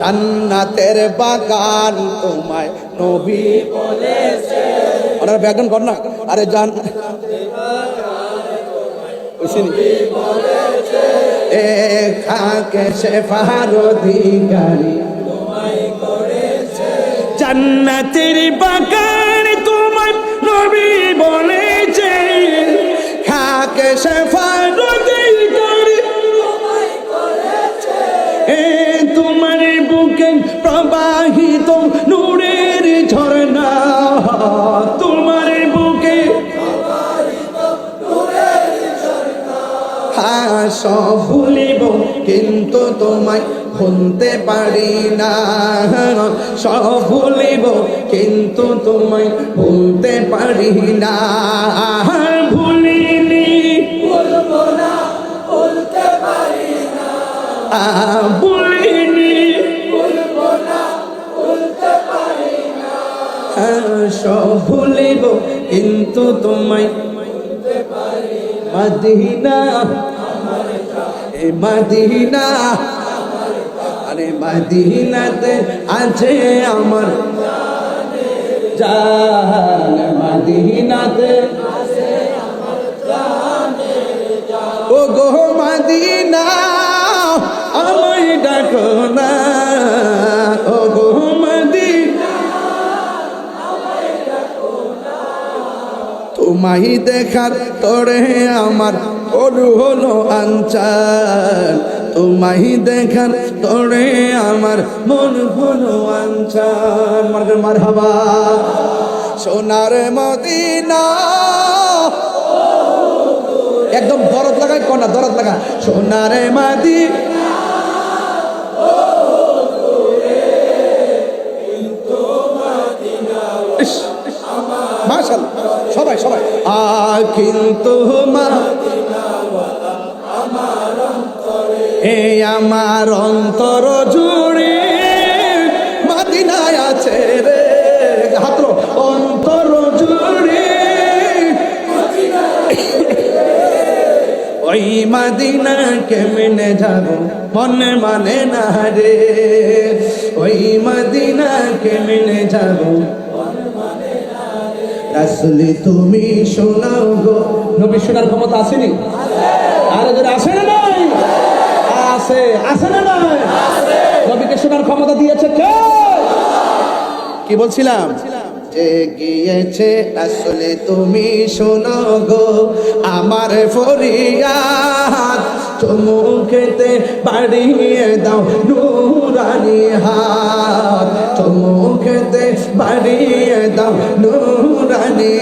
জান্নাতের বাগান তোমায় নবী বলেছে। ওনার ব্যাকরণ কর না, আরে জান এ খাকে শেফার অধিকারী জান্নাতের বাগান তোমায় নবী বলেছে। খাকে শেফার অধিকারী তোমার বুকে প্রবাহিত নূরের ঝর্ণা, তোমার বুকে সব ভুলিব কিন্তু তোমায় ভুলতে পারি না। সব ভুলিব কিন্তু তোমায় ভুলতে পারি না। ভুলিনি ভুলবো না, ভুলতে পারি না। ভুলিনি ভুলবো না, ভুলতে পারি না। সব ভুলিব কিন্তু তোমায় ভুলতে পারি না। মদিনা এ মদিনা, আরে মদিনাতে আছে আমার জান। মদিনাতে ও গো মদিনা আমায় ডাকো না। ও গো মদিনা তোমায় দেখার তোরে আমার ওরু হলো আনচান। তোমায় দেখার তোরে আমার মন হলো আনচান। মারহাবা সোনার মদিনা, একদম দরদ লাগায় কোনা, দরদ লাগা। সোনার মদিনা মাশাআল্লাহ, সবাই সবাই কিন্তু এই আমার অন্তর জুড়ে মদিনায় আছে রে। হাত অন্তর জুড়ে ওই মদিনা কেমনে যাব মনে মানে না রে। ওই মদিনা কেমনে যাব আসলে তুমি শোনাও গো। নবী শোনার ক্ষমতা আসেনি? আরে যদি আসে না নাই আছে, আছে না নাই? নবীকে শোনার ক্ষমতা দিয়েছে কে? কি বলছিলাম? যে গিয়েছে আসলে তুমি শোনো গো আমার ফরিয়াদ। চুমুকেতে বাড়িয়ে দাও নুরানি হাত। চুমুকেতে বাড়িয়ে দাও নুরানি